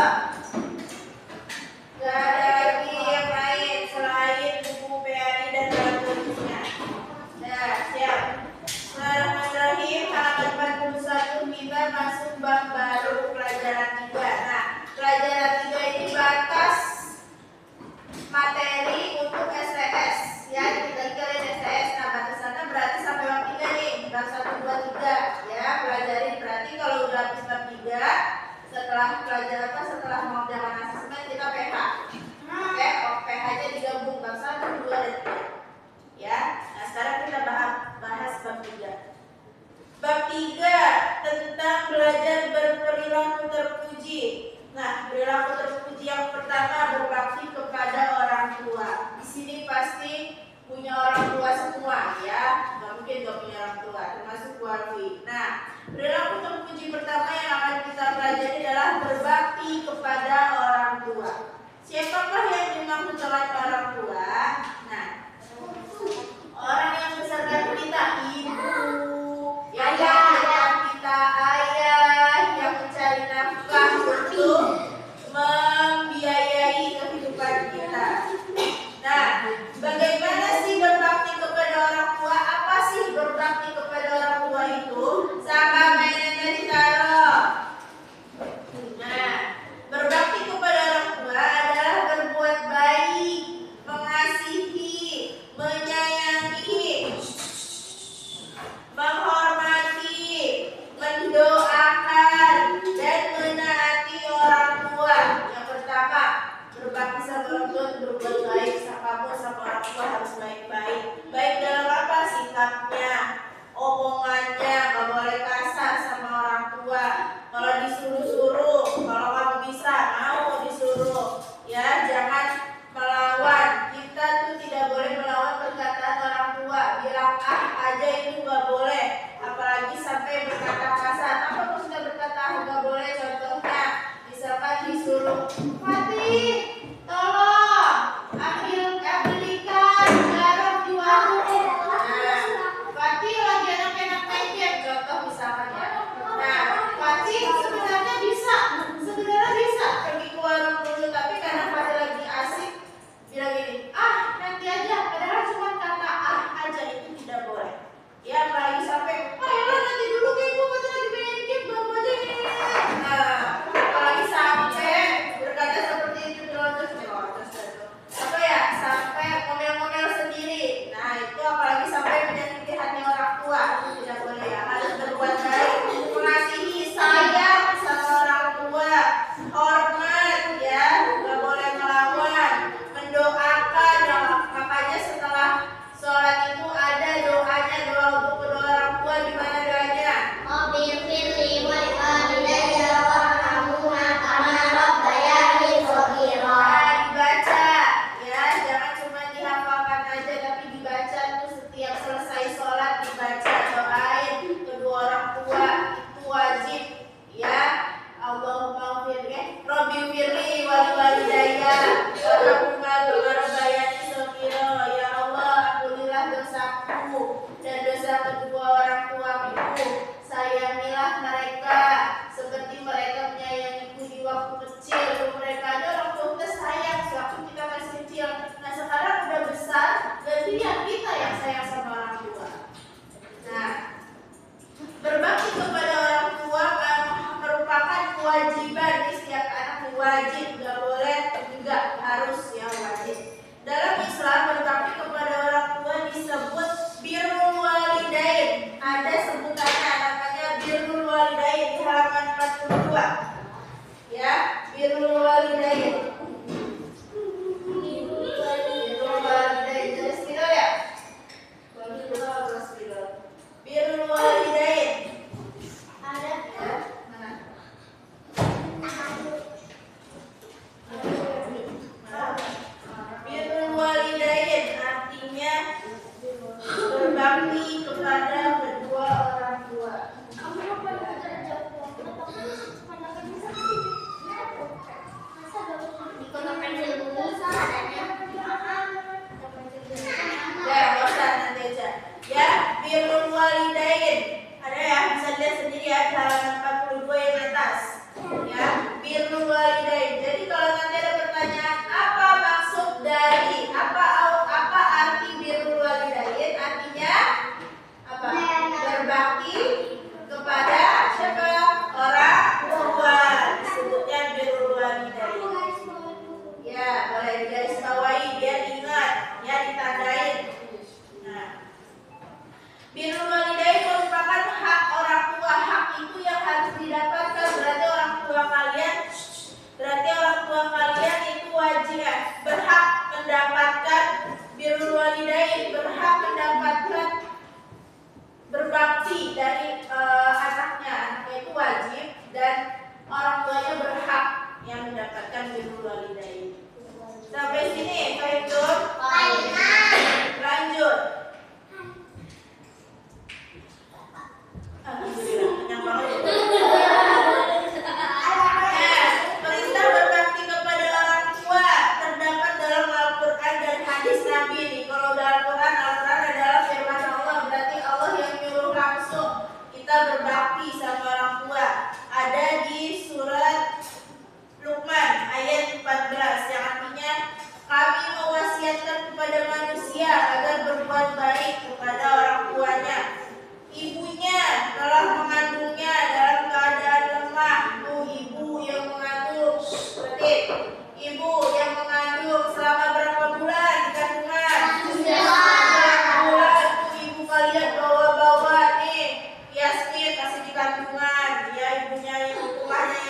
Gak ada lagi yang lain selain buku PAI dan alat tulisnya. Nah, siap. Bismillahirrahmanirrahim. Halaman 41 kita masuk bab baru pelajaran 3. Nah, pelajaran 3 ini batas materi untuk STS. Ya, kita kalian STS. Nah, batasannya berarti sampai bab 3 nih. Bab 1, 2, 3. Ya, pelajarin. Berarti kalau udah habis bab 3, setelah pelajaran setelah mau jalan asesmen kita PH. Oke, PH-nya digabung bab 1, 2, dan 3. Ya. Nah, sekarang kita bahas bab 3. Bab 3 tentang belajar berperilaku terpuji. Nah, perilaku terpuji yang pertama berbakti kepada orang tua. Di sini pasti punya orang tua semua, ya. Nggak mungkin nggak punya orang tua, termasuk Warwi. Nah, perilaku terpuji pertama yang akan kita pelajari adalah berbakti kepada orang tua. Siapakah yang dimaksud oleh orang tua? Nah, orang yang membesarkan kita, ibu, yang membesarkan kita, ayah, yang mencari nafkah untuk membiayai kehidupan kita. Nah, bagaimana sih berbakti kepada orang tua? Apa sih berbakti kepada orang tua itu? Sama mainannya ditaruh. Nah, berbakti kepada orang tua adalah berbuat baik, mengasihi, menyayangi, menghormati, mendoakan, dan menaati orang tua. Yang pertama, berbakti sama orang tua itu berbuat baik. Sama orang tua harus baik-baik. Baik dalam apa? Sikapnya, omongannya, gak boleh kasar sama orang tua. Kalau disuruh-suruh, kalau kamu bisa, mau disuruh, ya jangan melawan. Kita tuh tidak boleh melawan perkataan orang tua. Bilang aja itu gak boleh, apalagi sampai berkata kasar. Apa maksudnya berkata gak boleh? Contohnya, misalkan disuruh, Fatih, tolong belikan garam di warung. Nah, Fatih lagi enak-enak main game, contoh misalkan ya. Nah, Fatih sebenarnya bisa pergi ke warung dulu, tapi karena Fatih lagi asik bilang gini, nanti aja, padahal cuma kata aja, itu tidak boleh. Ya, apalagi sampai, ayolah nanti dulu kayak gue Fatih lagi main game, bawa aja gini. Nah, apalagi sampai berkata seperti itu terus apa ya, sampai ngomel-ngomel sendiri. Nah, itu apalagi sampai menyakiti hati orang tua, itu tidak boleh ya. Harus berbuat baik, mengasihi, sayang sama orang tua, hormat ya, nggak boleh melawan, mendoakan. Makanya setelah sholat itu ada doanya, doa untuk kedua orang tua. Gimana doanya? Rabbighfirli wa liwalidayya warhamhuma kama rabbayani shaghira. Dibaca ya, jangan cuma dihafalkan aja, tapi dibaca tuh setiap selesai sholat dibaca, doain kedua orang tua, itu wajib ya. Allahumma Rabbighfirli wa liwalidayya warhamhuma kama rabbayani shaghira. Ya Allah, ampunilah dosaku dan dosa kedua orang tuaku. Sayangilah mereka seperti mereka menyayangiku di waktu kecil. Mereka ada orang tua kita sayang sewaktu kita masih kecil. Nah, sekarang udah besar, gantian kita yang sayang sama orang tua. Nah, berbakti kepada orang tua merupakan kewajiban di setiap anak. Wajib, nggak boleh, juga harus, ya wajib. Dalam Islam, berbakti kepada orang tua disebut birrul walidain. Ada sebutannya, namanya birrul walidain di halaman 42. Ya, birrul walidain. Birrul walidain, jelas gitu ya? Birrul walidain. Ada Ya, mana? Birrul walidain artinya berbakti kepada kedua orang tua. mendapatkan birrul walidain. Sampai sini, Fahim? Lanjut. Alhamdulillah, kenyang banget. Perintah berbakti kepada orang tua terdapat dalam Al-Quran dan hadis Nabi nih. Kalau dalam Al-Quran adalah firman Allah, berarti Allah yang nyuruh langsung kita berbakti sama orang tua. Ada di surat Luqman ayat 14 yang artinya kami mewasiatkan kepada manusia agar berbuat baik kepada orang tuanya. Ibunya telah mengandungnya dalam keadaan lemah. Tuh ibu yang mengandung. Berarti ibu yang mengandung selama berapa bulan kandungan? 9 bulan. Tuh ibu kalian bawa-bawa nih Yasmin kasih di kandungan. Ya ibunya rumahnya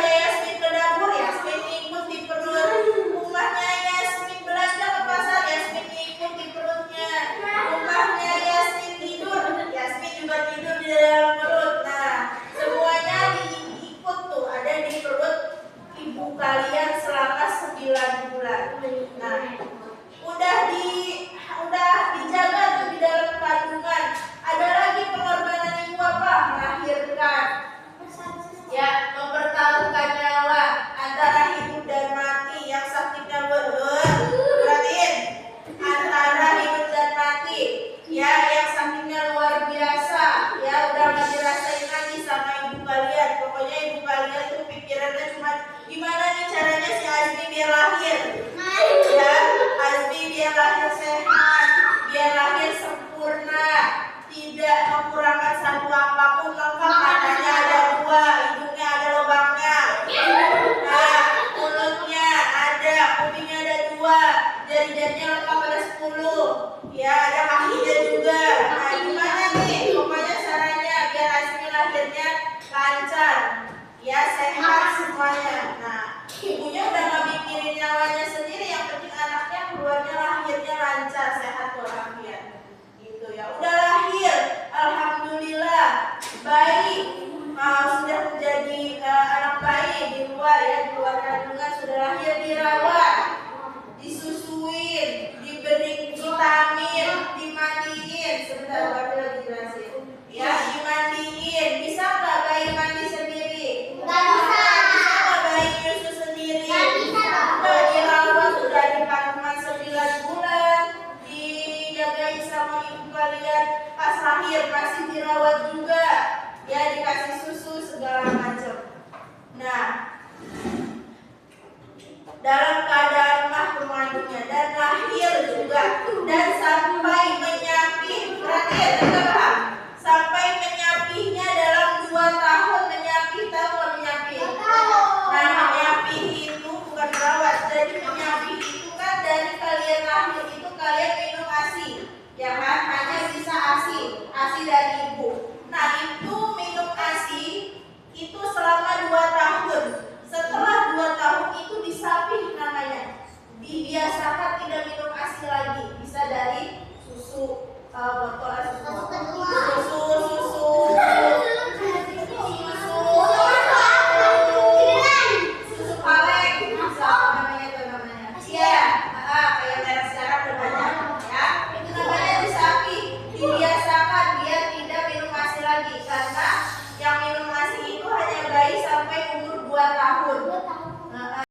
Yasmin ke dapur, Yasmin ikut di perut. Rumahnya Yasmin belanja ke pasar, Yasmin ikut di perutnya. Rumahnya Yasmin tidur, Yasmin juga tidur di dalam perut. Nah, semuanya diikut tuh ada di perut ibu kalian selama 9 bulan. Nah, udah dijaga tuh di dalam kandungan. Ada lagi pengorbanan ibu apa? Melahirkan. Ya, mempertaruhkan nyawa antara hidup dan mati yang sakitnya perhatiin antara hidup dan mati ya yang sakitnya luar biasa ya udah gak dirasain lagi sama ibu kalian. Pokoknya ibu kalian tuh pikirannya cuma gimana nih caranya si Azmi biar lahir ya, Azmi biar lahir sehat, biar lahir sempurna, tidak kekurangan satu apapun, lengkap matanya ada 2, hidungnya ada lubangnya, nah mulutnya ada, kupingnya ada 2, jari-jarinya lengkap ada 10, ya ada kakinya juga. Nah gimana nih pokoknya caranya biar Azmi lahirnya lancar ya, sehat semuanya. Nah ibunya udah gak mikirin nyawanya sendiri, yang penting anaknya keluarnya lahirnya lancar, sehat walafiat gitu ya. Udah lahir, alhamdulillah baik, sudah menjadi anak bayi di luar ya, di luar kandungan sudah lahir, dirawat, disusuin, diberi vitamin, dimandiin. Sebentar baru lagi jelasin ya, dimandiin. Bisa nggak bayi mandi sendiri? Nggak bisa. Bisa nggak bayi nyusu sendiri? Nggak bisa. Nggak, dirawat sudah di kandungan 9 bulan, dijagain sama ibu kalian, pas lahir masih dirawat juga ya, dikasih susu segala macam. Nah dalam keadaan lemah mengandungnya dan lahir juga, dan